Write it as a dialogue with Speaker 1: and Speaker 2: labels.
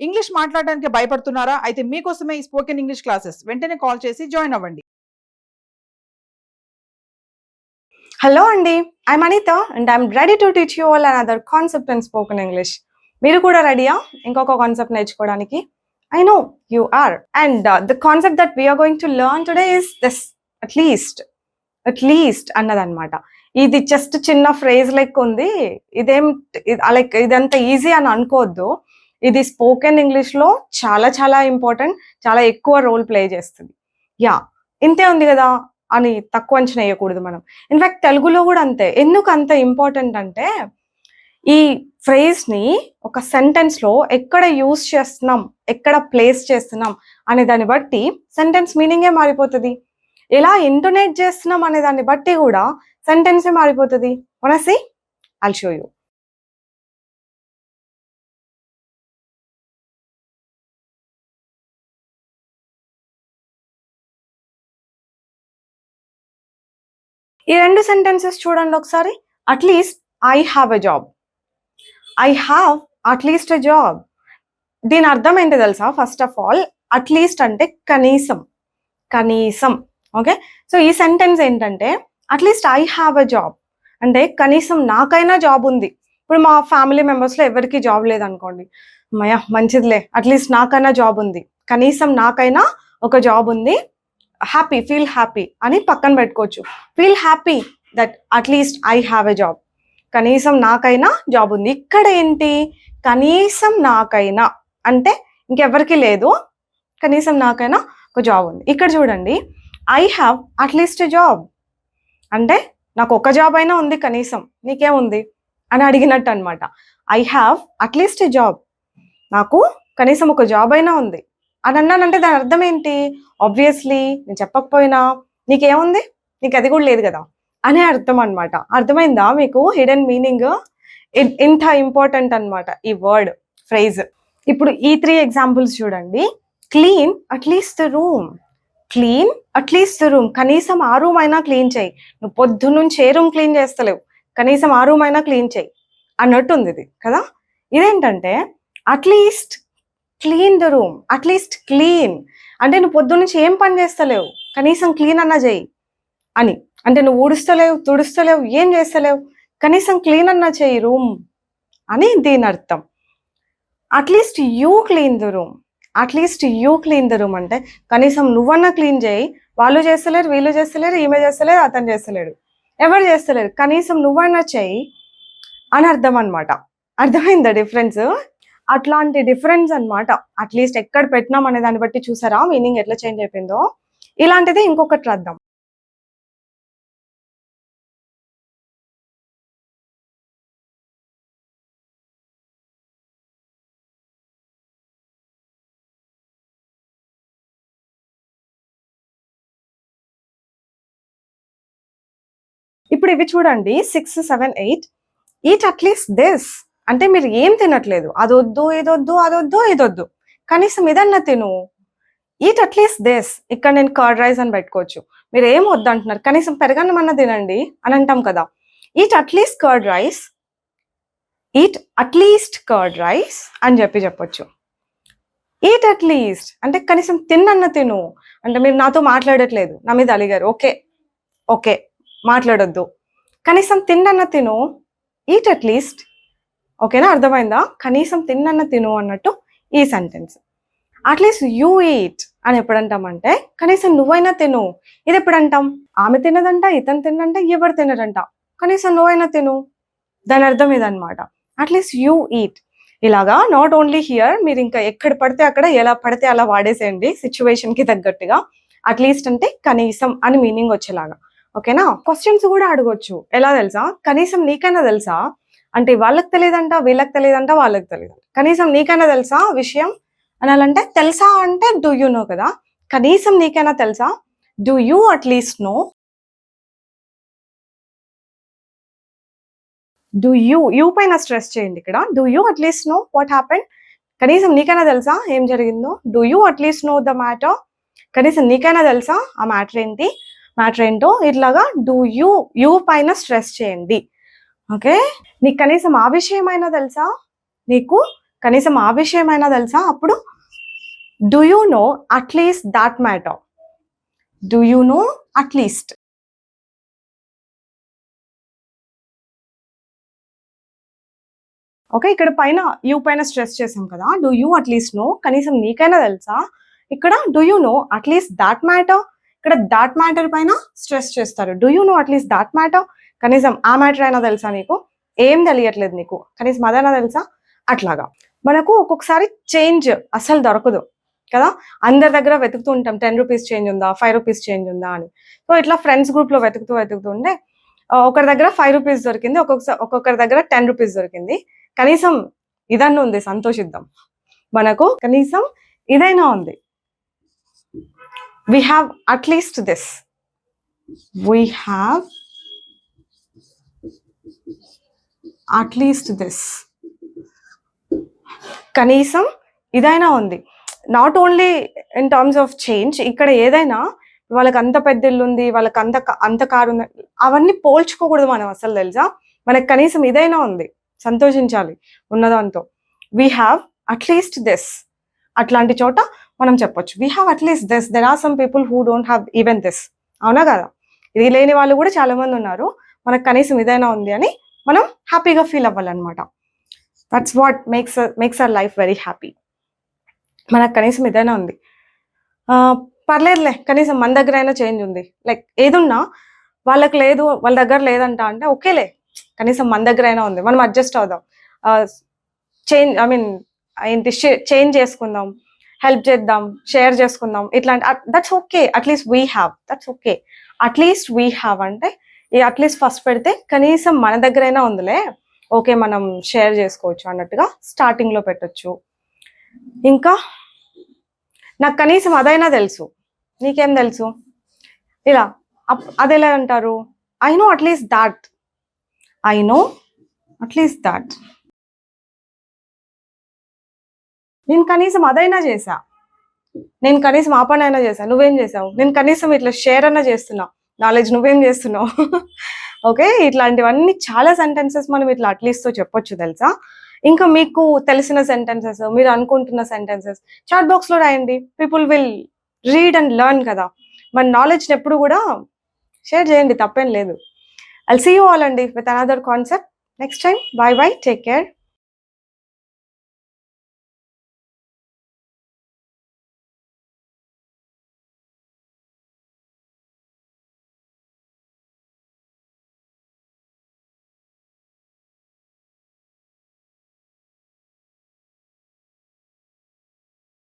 Speaker 1: English మాట్లాడడానికి భయపడుతున్నారా? అయితే మీకోసమే ఈ స్పోకెన్ ఇంగ్లీష్ క్లాసెస్. వెంటనే కాల్ చేసి జాయిన్ అవ్వండి.
Speaker 2: హలో అండి, I'm Anita and I'm ready to teach you all another concept in spoken English. మీరు కూడా రెడీయా ఇంకొక కాన్సెప్ట్ నేర్చుకోవడానికి? I know you are. And the concept that we're going to learn today is this at least అన్నదన్నమాట. ఇది just చిన్న phrase లెక్క ఉంది. లైక్ ఇదంత ఈజీ అని అనుకోవద్దు. ఇది స్పోకెన్ ఇంగ్లీష్లో చాలా చాలా ఇంపార్టెంట్, చాలా ఎక్కువ రోల్ ప్లే చేస్తుంది. ఇంతే ఉంది కదా అని తక్కువ అంచనా వేయకూడదు మనం. ఇన్ఫాక్ట్ తెలుగులో కూడా అంతే. ఎందుకు అంత ఇంపార్టెంట్ అంటే ఈ ఫ్రేజ్ని ఒక సెంటెన్స్లో ఎక్కడ యూజ్ చేస్తున్నాం, ఎక్కడ ప్లేస్ చేస్తున్నాం అనే దాన్ని బట్టి సెంటెన్స్ మీనింగే మారిపోతుంది. ఎలా ఇంటోనేట్ చేస్తున్నాం అనే దాన్ని బట్టి కూడా సెంటెన్సే మారిపోతుంది. మనసి ఐల్ షో యూ. ఈ రెండు సెంటెన్సెస్ చూడండి ఒకసారి. At least I have a job, I have at least a job. దీని అర్థం ఏంటి తెలుసా? ఫస్ట్ ఆఫ్ ఆల్ అట్లీస్ట్ అంటే కనీసం. ఓకే, సో ఈ సెంటెన్స్ ఏంటంటే at least I have a job అంటే కనీసం నాకైనా జాబ్ ఉంది. ఇప్పుడు మా ఫ్యామిలీ మెంబర్స్లో ఎవరికి జాబ్ లేదనుకోండి, అమ్మయ్య మంచిదిలే అట్లీస్ట్ నాకైనా జాబ్ ఉంది, కనీసం నాకైనా ఒక జాబ్ ఉంది, హ్యాపీ, ఫీల్ హ్యాపీ అని పక్కన పెట్టుకోవచ్చు. Feel happy that at least I have a job, కనీసం నాకైనా జాబ్ ఉంది. ఇక్కడ ఏంటి? కనీసం నాకైనా అంటే ఇంకెవరికి లేదు, కనీసం నాకైనా ఒక జాబ్ ఉంది. ఇక్కడ చూడండి, I have at least a job అంటే నాకు ఒక జాబ్ అయినా ఉంది కనీసం, నీకేముంది అని అడిగినట్టు అనమాట. I have at least a job, నాకు కనీసం ఒక జాబ్ అయినా ఉంది అని అన్నానంటే దాని అర్థం ఏంటి? ఆబ్వియస్లీ నేను చెప్పకపోయినా నీకేముంది, నీకు అది కూడా లేదు కదా అనే అర్థం అనమాట. అర్థమైందా మీకు హిడెన్ మీనింగ్? ఇంత ఇంపార్టెంట్ అనమాట ఈ వర్డ్ ఫ్రేజ్. ఇప్పుడు ఈ 3 ఎగ్జాంపుల్స్ చూడండి. Clean at least the room, clean at least the room, కనీసం ఆ రూమ్ అయినా క్లీన్ చేయి. నువ్వు పొద్దున్నుంచి ఏ రూమ్ క్లీన్ చేస్తలేవు, కనీసం ఆ రూమ్ అయినా క్లీన్ చేయి అన్నట్టుంది ఇది కదా. ఇదేంటంటే at least clean the room, at least clean అంటే నువ్వు పొద్దున్నుంచి ఏం పని చేస్తలేవు, కనీసం క్లీన్ అన్నా చేయి అని. అంటే నువ్వు ఊడుస్తలేవు, తుడుస్తలేవు, ఏం చేస్తలేవు, కనీసం క్లీన్ అన్నా చేయి రూమ్ అని దీని అర్థం. At least you clean the room, at least you clean the room అంటే కనీసం నువ్వన్నా క్లీన్ చేయి. వాళ్ళు చేస్తలేరు, వీళ్ళు చేస్తలేరు, ఈమె చేస్తలేరు, అతను చేస్తలేడు, ఎవరు చేస్తలేరు, కనీసం నువ్వన్నా చేయి అని అర్థం అనమాట. అర్థమైందా డిఫరెన్స్? అట్లాంటి డిఫరెన్స్ అనమాట. అట్లీస్ట్ ఎక్కడ పెట్టినాం అనే దాన్ని బట్టి చూసారా మీనింగ్ ఎట్లా చేంజ్ అయిపోయిందో. ఇలాంటిది ఇంకొకటి రాద్దాం. ఇప్పుడు ఇవి చూడండి 6, 7, 8. ఈట్ అట్లీస్ట్ దిస్ అంటే మీరు ఏం తినట్లేదు, అదొద్దు, ఇదొద్దు, అదొద్దు, ఇదొద్దు, కనీసం ఇదన్నా తిను. ఈట్ అట్లీస్ట్ దిస్, ఇక్కడ నేను కర్డ్ రైస్ అని పెట్టుకోవచ్చు. మీరు ఏం వద్దు అంటున్నారు, కనీసం పెరగన్నం అన్న తినండి అని అంటాం కదా. Eat at least curd rice, eat at least curd rice అని చెప్పొచ్చు. ఈట్ అట్లీస్ట్ అంటే కనీసం తిన్నన్న తిను. అంటే మీరు నాతో మాట్లాడట్లేదు, నా మీద అలిగారు, ఓకే మాట్లాడొద్దు, కనీసం తిన్నన్న తిను. ఈట్ అట్లీస్ట్, ఓకేనా? అర్థమైందా? కనీసం తిన్నన్న తిను అన్నట్టు ఈ సెంటెన్స్. అట్లీస్ట్ యూ ఈట్ అని ఎప్పుడు అంటామంటే కనీసం నువ్వైనా తిను. ఇది ఎప్పుడు అంటాం? ఆమె తినదంట, ఇతను తినంట, ఎవరు తినరంట, కనీసం నువ్వైనా తిను. దాని అర్థం ఇదనమాట, అట్లీస్ట్ యూ ఈట్. ఇలాగా నాట్ ఓన్లీ హియర్, మీరు ఇంకా ఎక్కడ పడితే అక్కడ ఎలా పడితే అలా వాడేసేయండి సిచ్యువేషన్కి తగ్గట్టుగా. అట్లీస్ట్ అంటే కనీసం అని మీనింగ్ వచ్చేలాగా, ఓకేనా? క్వశ్చన్స్ కూడా అడగొచ్చు. ఎలా తెలుసా? కనీసం నీకైనా తెలుసా అంటే వాళ్ళకి తెలియదంట, వీళ్ళకి తెలియదంట, వాళ్ళకి తెలియదంట, కనీసం నీకైనా తెలుసా విషయం అనాలంటే తెలుసా అంటే డూ యూ నో కదా. కనీసం నీకైనా తెలుసా, do you at least know. Do you పైన స్ట్రెస్ చేయండి ఇక్కడ. Do you at least know what happen, కనీసం నీకైనా తెలుసా ఏం జరిగిందో. Do you at least know the matter, కనీసం నీకైనా తెలుసా ఆ మ్యాటర్ ఏంటో. ఇట్లాగా డూ యూ పైన స్ట్రెస్ చేయండి. ఓకే, నీకు కనీసం ఆ విషయమైనా తెలుసా, నీకు కనీసం ఆ విషయమైనా తెలుసా? అప్పుడు do you know at least that matter. Do you know at least. Okay, ఇక్కడ పైన యూ పైన స్ట్రెస్ చేసాం కదా. డూ యూ అట్లీస్ట్ నో, కనీసం నీకైనా తెలుసా? ఇక్కడ do you know at least that matter, ఇక్కడ దాట్ మ్యాటర్ పైన స్ట్రెస్ చేస్తారు. Do you know at least that matter, కనీసం ఆ మ్యాటర్ అయినా తెలుసా నీకు? ఏం తెలియట్లేదు నీకు, కనీసం అదైనా తెలుసా? అట్లాగా మనకు ఒక్కొక్కసారి చేంజ్ అసలు దొరకదు కదా. అందరి దగ్గర వెతుకుతూ ఉంటాం, 10 రూపీస్ చేంజ్ ఉందా, 5 రూపీస్ చేంజ్ ఉందా అని. సో ఇట్లా ఫ్రెండ్స్ గ్రూప్లో వెతుకుతూ ఉంటే ఒకరి దగ్గర 5 రూపీస్ దొరికింది, ఒక్కొక్కరి దగ్గర 10 రూపీస్ దొరికింది. కనీసం ఇదన్నా ఉంది, సంతోషిద్దాం. మనకు కనీసం ఇదైనా ఉంది. We have at least this, we have at least this, కనీసం ఇదైనా ఉంది. Not only in terms of change, ఇక్కడ ఏదైనా వాళ్ళకి అంత పెద్ద ఇల్లు ఉంది, వాళ్ళకి అంత కారు ఉంది, అవన్నీ పోల్చుకోకూడదు మనం అసలు, తెలుసా? మనకు కనీసం ఇదైనా ఉంది, సంతోషించాలి ఉన్నదాంతో. వీ హ్యావ్ అట్లీస్ట్ దిస్, అట్లాంటి చోట మనం చెప్పొచ్చు we have at least this. There are some people who don't have even this. అవునా కదా? ఇది లేని వాళ్ళు కూడా చాలా మంది ఉన్నారు. మనకు కనీసం ఇదైనా ఉంది అని మనం హ్యాపీగా ఫీల్ అవ్వాలన్నమాట. That's what makes our life very happy. మనకు కనీసం ఇదైనా ఉంది, పర్లేదులే కనీసం మన దగ్గర అయినా చేంజ్ ఉంది. లైక్ ఏదున్నా వాళ్ళకి లేదు, వాళ్ళ దగ్గర లేదంట అంటే ఓకేలే, కనీసం మన దగ్గర అయినా ఉంది, మనం అడ్జస్ట్ అవుదాం, చేంజ్ చేసుకుందాం, హెల్ప్ చేద్దాం, షేర్ చేసుకుందాం, ఇట్లాంటి. That's okay, at least we have, that's okay. At least we have అంటే ఈ అట్లీస్ట్ ఫస్ట్ పెడితే కనీసం మన దగ్గరైనా ఉందిలే, ఓకే మనం షేర్ చేసుకోవచ్చు అన్నట్టుగా స్టార్టింగ్లో పెట్టచ్చు. ఇంకా నాకు కనీసం అదైనా తెలుసు, నీకేం తెలుసు, ఇలా అది ఎలా అంటారు? I know at least that, I know at least that. నేను కనీసం అదైనా చేసా, నేను కనీసం ఆ పని అయినా చేశా, నువ్వేం చేసావు? నేను కనీసం ఇట్లా షేర్ అన్నా చేస్తున్నా నాలెడ్జ్, నువ్వేం చేస్తున్నావు? ఓకే, ఇట్లాంటివన్నీ చాలా సెంటెన్సెస్ మనం ఇట్లా అట్లీస్ట్తో చెప్పొచ్చు, తెలుసా? ఇంకా మీకు తెలిసిన సెంటెన్సెస్, మీరు అనుకుంటున్న సెంటెన్సెస్ చాట్ బాక్స్లో రాయండి. People will read and learn కదా. మన నాలెడ్జ్ని ఎప్పుడు కూడా షేర్ చేయండి, తప్పేం లేదు. I'll see you all అండి with another concept next time. Bye bye, take care.